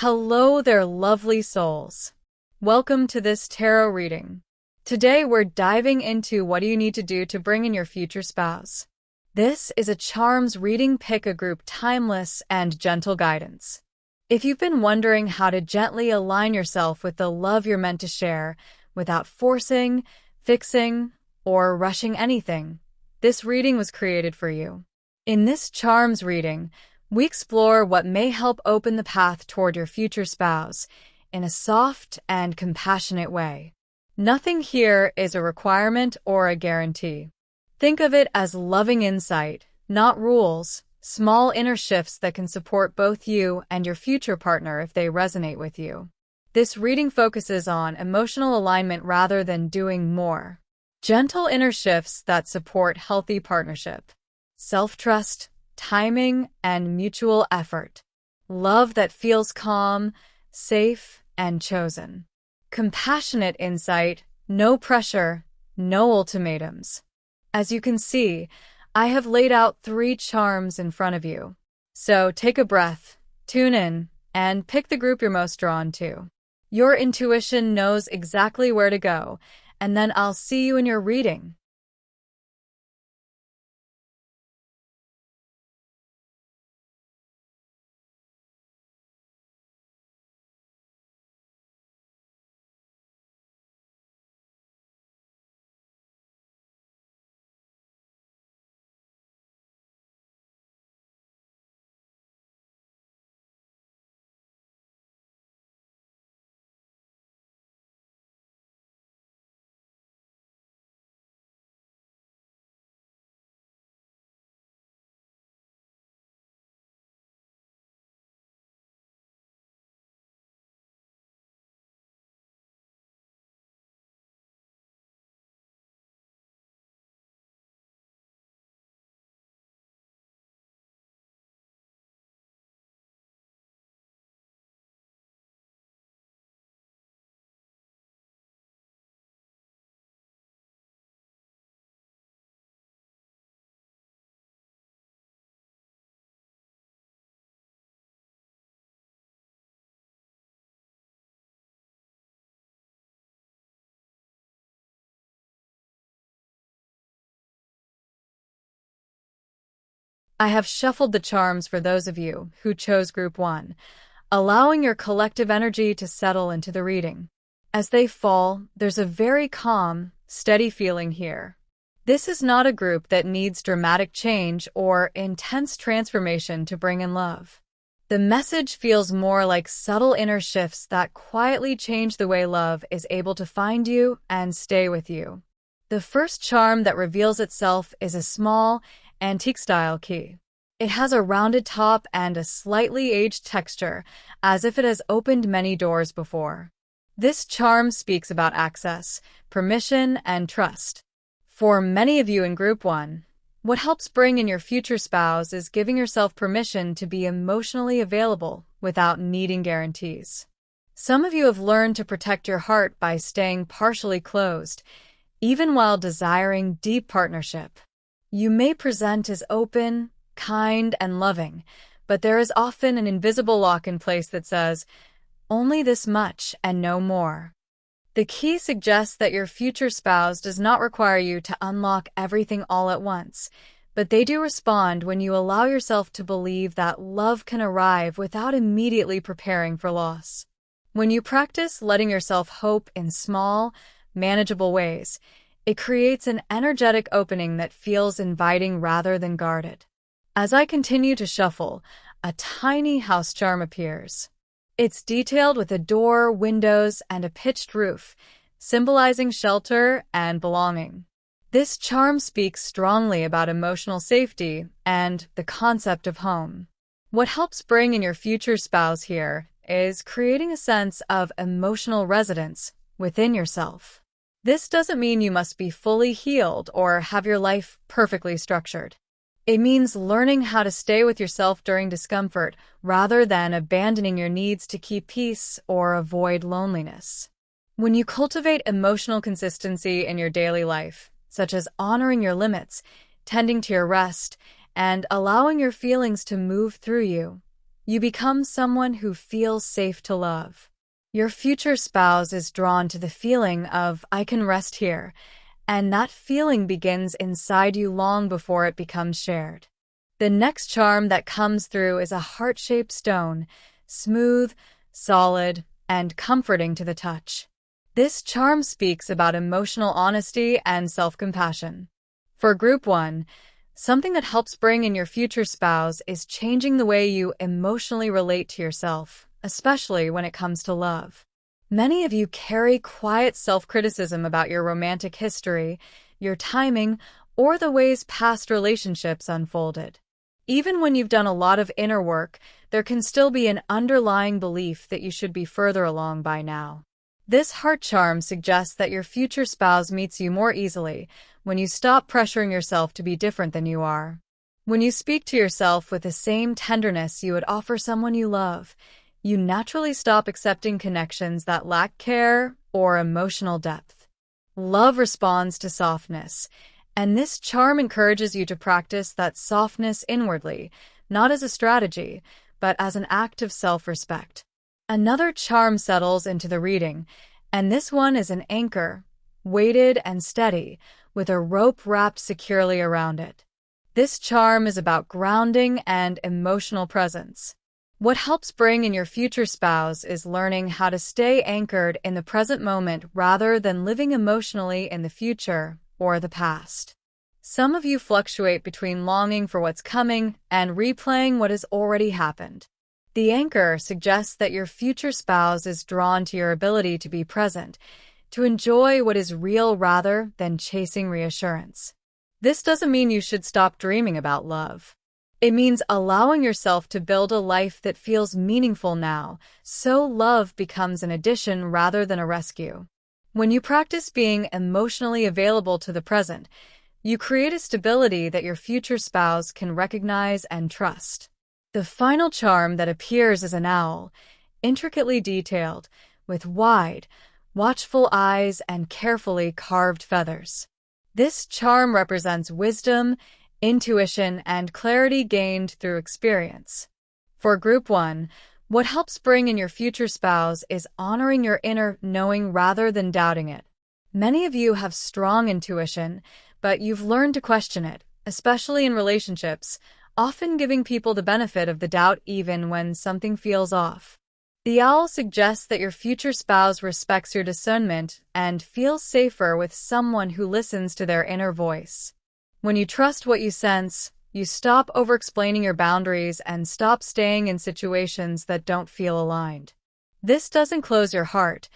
Hello there, lovely souls. Welcome to this tarot reading. Today we're diving into what do you need to do to bring in your future spouse. This is a charms reading. Pick a group, timeless and gentle guidance. If you've been wondering how to gently align yourself with the love you're meant to share without forcing, fixing, or rushing anything, this reading was created for you. In this charms reading, we explore what may help open the path toward your future spouse in a soft and compassionate way. Nothing here is a requirement or a guarantee. Think of it as loving insight, not rules, small inner shifts that can support both you and your future partner if they resonate with you. This reading focuses on emotional alignment rather than doing more. Gentle inner shifts that support healthy partnership. Self-trust, timing, and mutual effort. Love that feels calm, safe, and chosen. Compassionate insight, no pressure, no ultimatums. As you can see, I have laid out 3 charms in front of you. So take a breath, tune in, and pick the group you're most drawn to. Your intuition knows exactly where to go, and then I'll see you in your reading. I have shuffled the charms for those of you who chose Group 1, allowing your collective energy to settle into the reading. As they fall, there's a very calm, steady feeling here. This is not a group that needs dramatic change or intense transformation to bring in love. The message feels more like subtle inner shifts that quietly change the way love is able to find you and stay with you. The first charm that reveals itself is a small, antique-style key. It has a rounded top and a slightly aged texture, as if it has opened many doors before. This charm speaks about access, permission, and trust. For many of you in Group 1, what helps bring in your future spouse is giving yourself permission to be emotionally available without needing guarantees. Some of you have learned to protect your heart by staying partially closed, even while desiring deep partnership. You may present as open, kind, and loving, but there is often an invisible lock in place that says, only this much and no more. The key suggests that your future spouse does not require you to unlock everything all at once, but they do respond when you allow yourself to believe that love can arrive without immediately preparing for loss. When you practice letting yourself hope in small, manageable ways, it creates an energetic opening that feels inviting rather than guarded. As I continue to shuffle, a tiny house charm appears. It's detailed with a door, windows, and a pitched roof, symbolizing shelter and belonging. This charm speaks strongly about emotional safety and the concept of home. What helps bring in your future spouse here is creating a sense of emotional residence within yourself. This doesn't mean you must be fully healed or have your life perfectly structured. It means learning how to stay with yourself during discomfort rather than abandoning your needs to keep peace or avoid loneliness. When you cultivate emotional consistency in your daily life, such as honoring your limits, tending to your rest, and allowing your feelings to move through you, You become someone who feels safe to love. Your future spouse is drawn to the feeling of, I can rest here, and that feeling begins inside you long before it becomes shared. The next charm that comes through is a heart-shaped stone, smooth, solid, and comforting to the touch. This charm speaks about emotional honesty and self-compassion. For Group 1, something that helps bring in your future spouse is changing the way you emotionally relate to yourself, especially when it comes to love. Many of you carry quiet self-criticism about your romantic history, your timing, or the ways past relationships unfolded. Even when you've done a lot of inner work, there can still be an underlying belief that you should be further along by now. This heart charm suggests that your future spouse meets you more easily when you stop pressuring yourself to be different than you are. When you speak to yourself with the same tenderness you would offer someone you love, you naturally stop accepting connections that lack care or emotional depth. Love responds to softness, and this charm encourages you to practice that softness inwardly, not as a strategy, but as an act of self-respect. Another charm settles into the reading, and this one is an anchor, weighted and steady, with a rope wrapped securely around it. This charm is about grounding and emotional presence. What helps bring in your future spouse is learning how to stay anchored in the present moment rather than living emotionally in the future or the past. Some of you fluctuate between longing for what's coming and replaying what has already happened. The anchor suggests that your future spouse is drawn to your ability to be present, to enjoy what is real rather than chasing reassurance. This doesn't mean you should stop dreaming about love. It means allowing yourself to build a life that feels meaningful now, so love becomes an addition rather than a rescue. When you practice being emotionally available to the present, you create a stability that your future spouse can recognize and trust. The final charm that appears is an owl, intricately detailed, with wide, watchful eyes and carefully carved feathers. This charm represents wisdom, intuition, and clarity gained through experience. For Group 1, what helps bring in your future spouse is honoring your inner knowing rather than doubting it. Many of you have strong intuition, but you've learned to question it, especially in relationships, often giving people the benefit of the doubt even when something feels off. The owl suggests that your future spouse respects your discernment and feels safer with someone who listens to their inner voice. When you trust what you sense, you stop over-explaining your boundaries and stop staying in situations that don't feel aligned. This doesn't close your heart.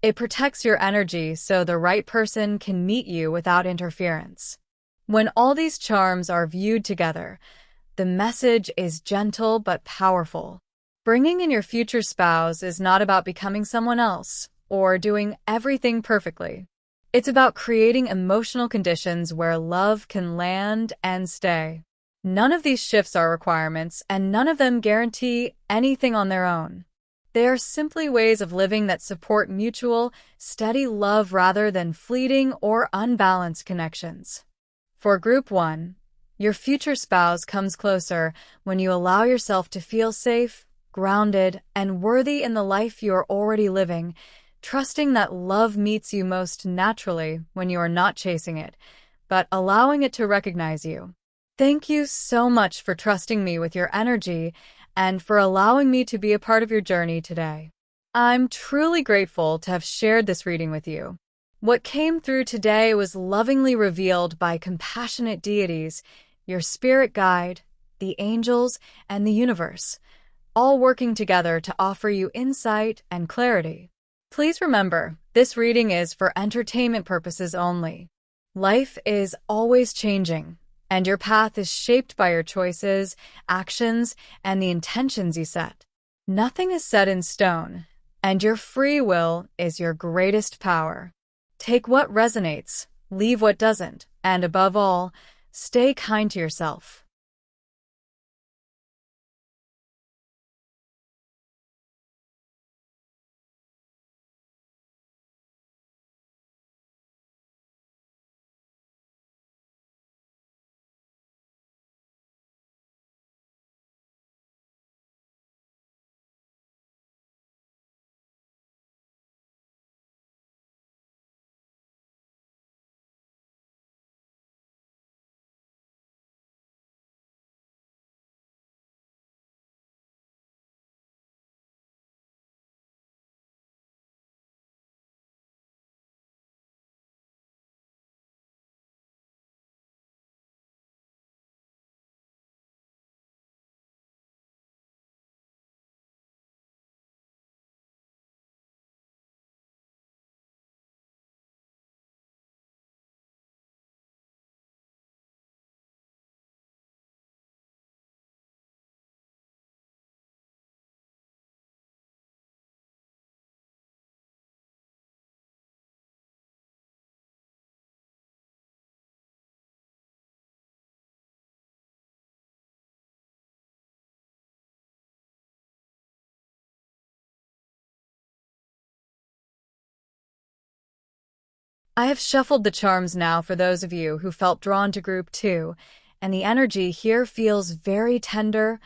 It protects your energy so the right person can meet you without interference. When all these charms are viewed together, the message is gentle but powerful. Bringing in your future spouse is not about becoming someone else or doing everything perfectly. It's about creating emotional conditions where love can land and stay. None of these shifts are requirements, and none of them guarantee anything on their own. They are simply ways of living that support mutual, steady love rather than fleeting or unbalanced connections. For Group 1, your future spouse comes closer when you allow yourself to feel safe, grounded, and worthy in the life you are already living, trusting that love meets you most naturally when you are not chasing it, but allowing it to recognize you. Thank you so much for trusting me with your energy and for allowing me to be a part of your journey today. I'm truly grateful to have shared this reading with you. What came through today was lovingly revealed by compassionate deities, your spirit guide, the angels, and the universe, all working together to offer you insight and clarity. Please remember, this reading is for entertainment purposes only. Life is always changing, and your path is shaped by your choices, actions, and the intentions you set. Nothing is set in stone, and your free will is your greatest power. Take what resonates, leave what doesn't, and above all, stay kind to yourself. I have shuffled the charms now for those of you who felt drawn to group 2, and the energy here feels very tender,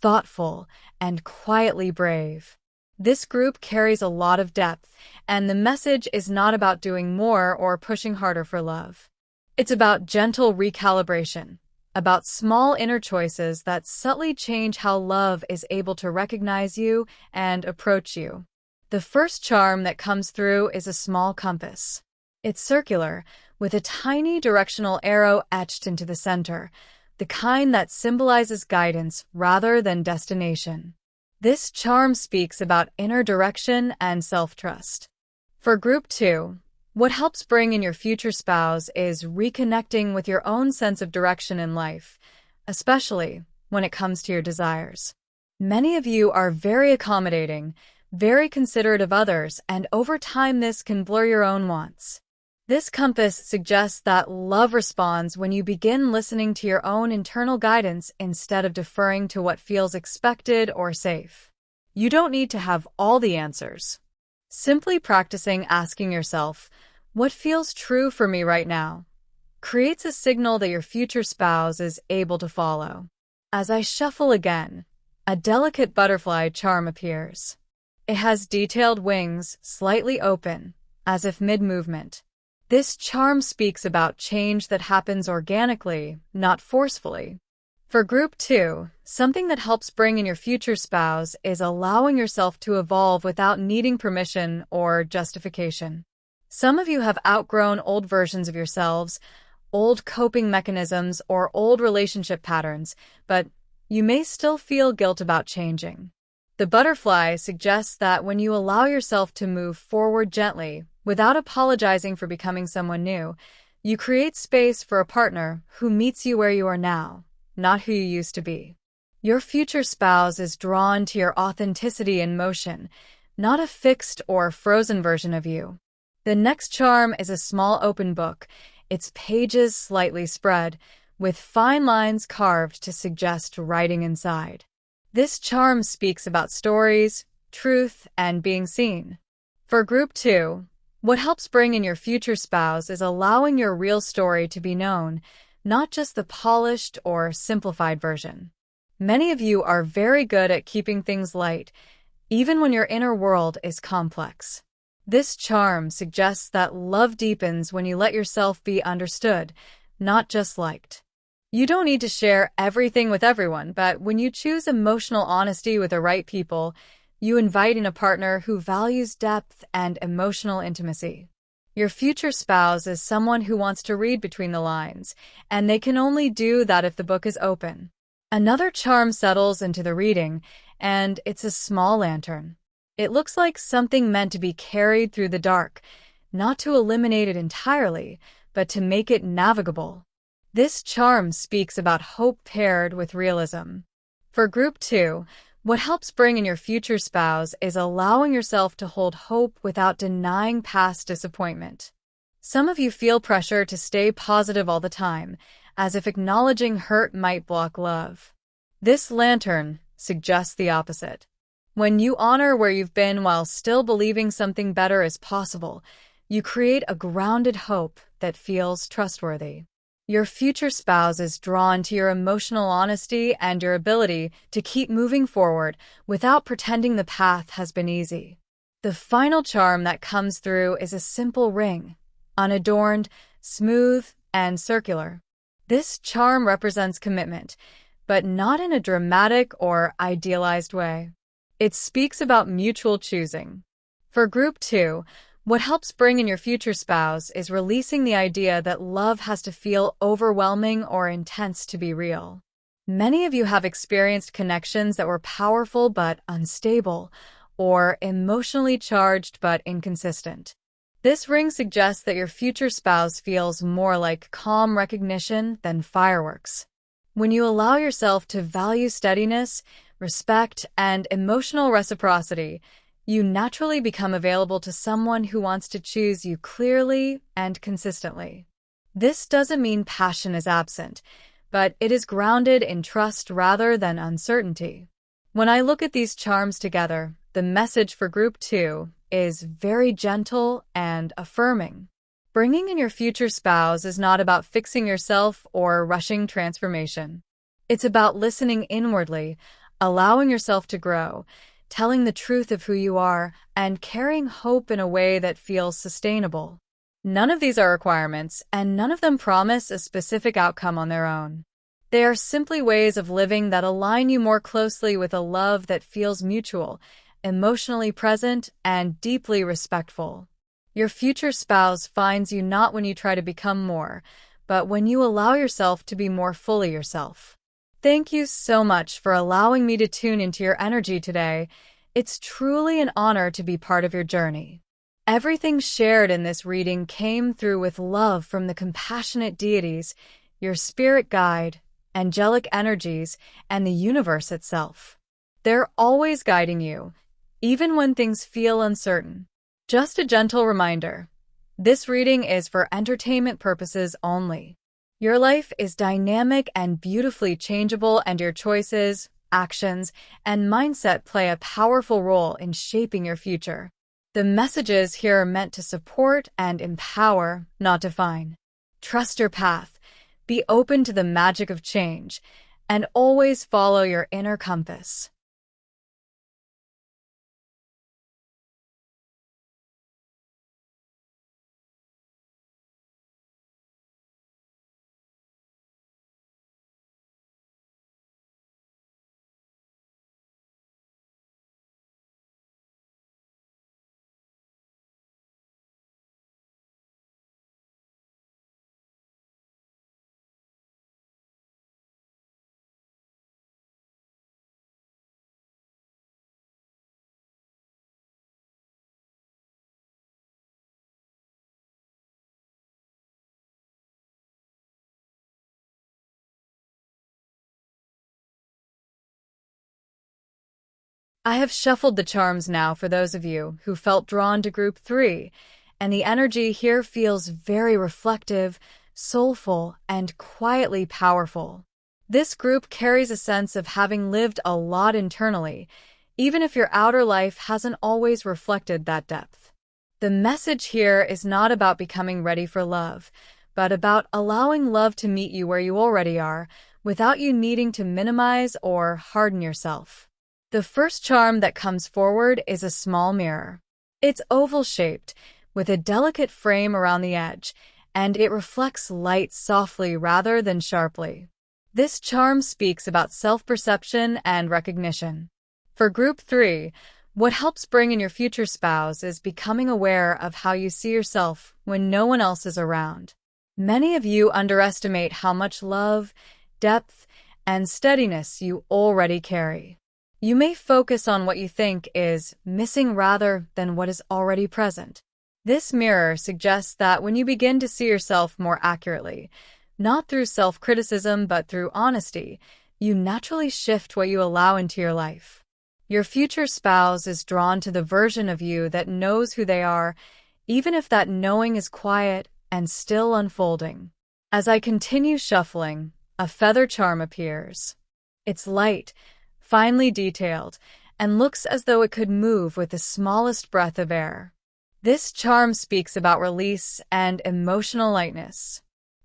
thoughtful, and quietly brave. This group carries a lot of depth, and the message is not about doing more or pushing harder for love. It's about gentle recalibration, about small inner choices that subtly change how love is able to recognize you and approach you. The first charm that comes through is a small compass. It's circular, with a tiny directional arrow etched into the center, the kind that symbolizes guidance rather than destination. This charm speaks about inner direction and self-trust. For group 2, what helps bring in your future spouse is reconnecting with your own sense of direction in life, especially when it comes to your desires. Many of you are very accommodating, very considerate of others, and over time this can blur your own wants. This compass suggests that love responds when you begin listening to your own internal guidance instead of deferring to what feels expected or safe. You don't need to have all the answers. Simply practicing asking yourself, "What feels true for me right now?" creates a signal that your future spouse is able to follow. As I shuffle again, a delicate butterfly charm appears. It has detailed wings, slightly open, as if mid-movement. This charm speaks about change that happens organically, not forcefully. For group 2, something that helps bring in your future spouse is allowing yourself to evolve without needing permission or justification. Some of you have outgrown old versions of yourselves, old coping mechanisms, or old relationship patterns, but you may still feel guilt about changing. The butterfly suggests that when you allow yourself to move forward gently, without apologizing for becoming someone new, you create space for a partner who meets you where you are now, not who you used to be. Your future spouse is drawn to your authenticity in motion, not a fixed or frozen version of you. The next charm is a small open book, its pages slightly spread, with fine lines carved to suggest writing inside. This charm speaks about stories, truth, and being seen. For group 2, what helps bring in your future spouse is allowing your real story to be known, not just the polished or simplified version. Many of you are very good at keeping things light, even when your inner world is complex. This charm suggests that love deepens when you let yourself be understood, not just liked. You don't need to share everything with everyone, but when you choose emotional honesty with the right people, you invite in a partner who values depth and emotional intimacy. Your future spouse is someone who wants to read between the lines, and they can only do that if the book is open. Another charm settles into the reading, and it's a small lantern. It looks like something meant to be carried through the dark, not to eliminate it entirely, but to make it navigable. This charm speaks about hope paired with realism. For group 2, what helps bring in your future spouse is allowing yourself to hold hope without denying past disappointment. Some of you feel pressure to stay positive all the time, as if acknowledging hurt might block love. This lantern suggests the opposite. When you honor where you've been while still believing something better is possible, you create a grounded hope that feels trustworthy. Your future spouse is drawn to your emotional honesty and your ability to keep moving forward without pretending the path has been easy. The final charm that comes through is a simple ring, unadorned, smooth, and circular. This charm represents commitment, but not in a dramatic or idealized way. It speaks about mutual choosing. For group 2, what helps bring in your future spouse is releasing the idea that love has to feel overwhelming or intense to be real. Many of you have experienced connections that were powerful but unstable, or emotionally charged but inconsistent. This ring suggests that your future spouse feels more like calm recognition than fireworks. When you allow yourself to value steadiness, respect, and emotional reciprocity, you naturally become available to someone who wants to choose you clearly and consistently. This doesn't mean passion is absent, but it is grounded in trust rather than uncertainty. When I look at these charms together, the message for group 2 is very gentle and affirming. Bringing in your future spouse is not about fixing yourself or rushing transformation. It's about listening inwardly, allowing yourself to grow, telling the truth of who you are, and carrying hope in a way that feels sustainable. None of these are requirements, and none of them promise a specific outcome on their own. They are simply ways of living that align you more closely with a love that feels mutual, emotionally present, and deeply respectful. Your future spouse finds you not when you try to become more, but when you allow yourself to be more fully yourself. Thank you so much for allowing me to tune into your energy today. It's truly an honor to be part of your journey. Everything shared in this reading came through with love from the compassionate deities, your spirit guide, angelic energies, and the universe itself. They're always guiding you, even when things feel uncertain. Just a gentle reminder, this reading is for entertainment purposes only. Your life is dynamic and beautifully changeable, and your choices, actions, and mindset play a powerful role in shaping your future. The messages here are meant to support and empower, not define. Trust your path, be open to the magic of change, and always follow your inner compass. I have shuffled the charms now for those of you who felt drawn to group 3, and the energy here feels very reflective, soulful, and quietly powerful. This group carries a sense of having lived a lot internally, even if your outer life hasn't always reflected that depth. The message here is not about becoming ready for love, but about allowing love to meet you where you already are, without you needing to minimize or harden yourself. The first charm that comes forward is a small mirror. It's oval-shaped, with a delicate frame around the edge, and it reflects light softly rather than sharply. This charm speaks about self-perception and recognition. For group 3, what helps bring in your future spouse is becoming aware of how you see yourself when no one else is around. Many of you underestimate how much love, depth, and steadiness you already carry. You may focus on what you think is missing rather than what is already present. This mirror suggests that when you begin to see yourself more accurately, not through self-criticism but through honesty, you naturally shift what you allow into your life. Your future spouse is drawn to the version of you that knows who they are, even if that knowing is quiet and still unfolding. As I continue shuffling, a feather charm appears. It's light, finely detailed, and looks as though it could move with the smallest breath of air. This charm speaks about release and emotional lightness.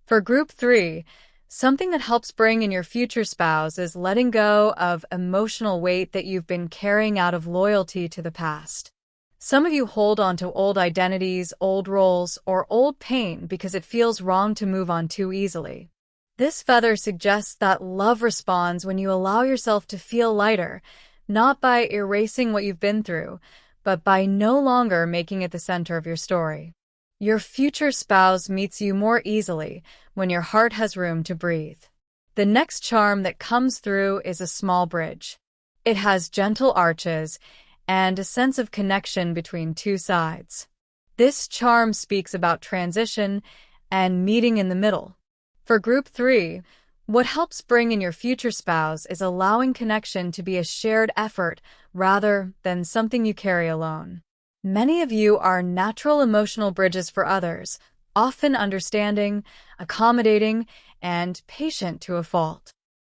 For group 3, something that helps bring in your future spouse is letting go of emotional weight that you've been carrying out of loyalty to the past. Some of you hold on to old identities, old roles, or old pain because it feels wrong to move on too easily. This feather suggests that love responds when you allow yourself to feel lighter, not by erasing what you've been through, but by no longer making it the center of your story. Your future spouse meets you more easily when your heart has room to breathe. The next charm that comes through is a small bridge. It has gentle arches and a sense of connection between two sides. This charm speaks about transition and meeting in the middle. For group 3, what helps bring in your future spouse is allowing connection to be a shared effort rather than something you carry alone. Many of you are natural emotional bridges for others, often understanding, accommodating, and patient to a fault.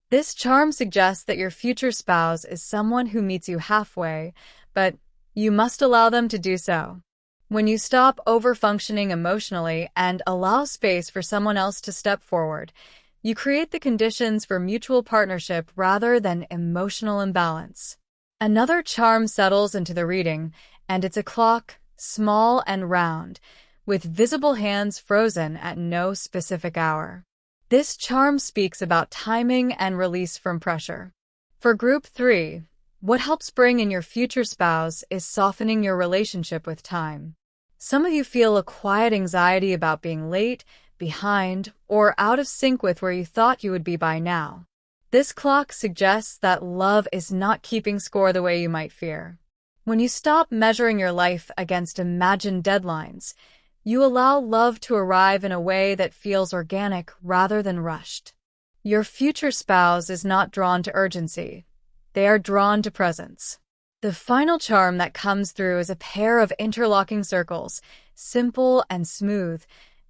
This charm suggests that your future spouse is someone who meets you halfway, but you must allow them to do so. When you stop overfunctioning emotionally and allow space for someone else to step forward, you create the conditions for mutual partnership rather than emotional imbalance. Another charm settles into the reading, and it's a clock, small and round, with visible hands frozen at no specific hour. This charm speaks about timing and release from pressure. For Group 3, what helps bring in your future spouse is softening your relationship with time. Some of you feel a quiet anxiety about being late, behind, or out of sync with where you thought you would be by now. This clock suggests that love is not keeping score the way you might fear. When you stop measuring your life against imagined deadlines, you allow love to arrive in a way that feels organic rather than rushed. Your future spouse is not drawn to urgency. They are drawn to presence. The final charm that comes through is a pair of interlocking circles, simple and smooth,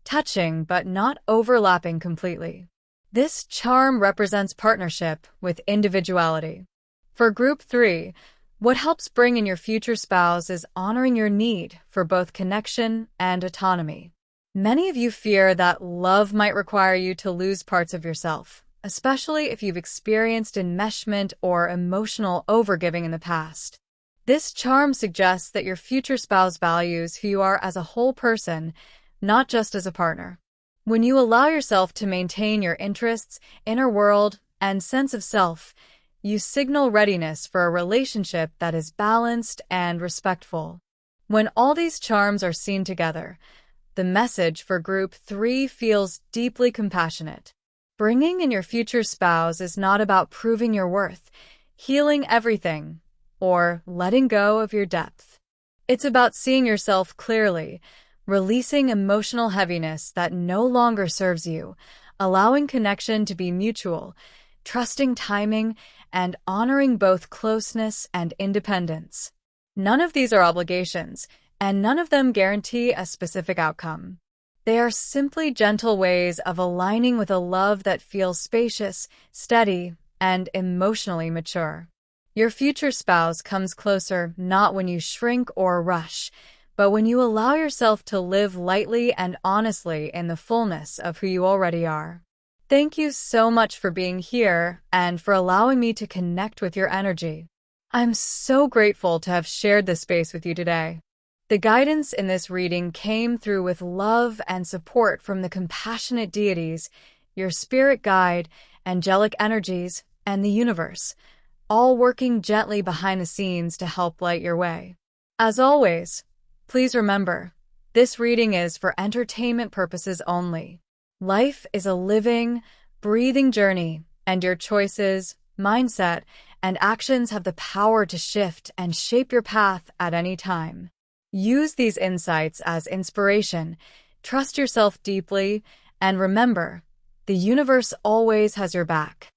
touching but not overlapping completely. This charm represents partnership with individuality. For Group 3, what helps bring in your future spouse is honoring your need for both connection and autonomy. Many of you fear that love might require you to lose parts of yourself, especially if you've experienced enmeshment or emotional overgiving in the past. This charm suggests that your future spouse values who you are as a whole person, not just as a partner. When you allow yourself to maintain your interests, inner world, and sense of self, you signal readiness for a relationship that is balanced and respectful. When all these charms are seen together, the message for Group 3 feels deeply compassionate. Bringing in your future spouse is not about proving your worth, healing everything, or letting go of your depth. It's about seeing yourself clearly, releasing emotional heaviness that no longer serves you, allowing connection to be mutual, trusting timing, and honoring both closeness and independence. None of these are obligations, and none of them guarantee a specific outcome. They are simply gentle ways of aligning with a love that feels spacious, steady, and emotionally mature. Your future spouse comes closer not when you shrink or rush, but when you allow yourself to live lightly and honestly in the fullness of who you already are. Thank you so much for being here and for allowing me to connect with your energy. I'm so grateful to have shared this space with you today. The guidance in this reading came through with love and support from the compassionate deities, your spirit guide, angelic energies, and the universe, all working gently behind the scenes to help light your way. As always, please remember, this reading is for entertainment purposes only. Life is a living, breathing journey, and your choices, mindset, and actions have the power to shift and shape your path at any time. Use these insights as inspiration, trust yourself deeply, and remember, the universe always has your back.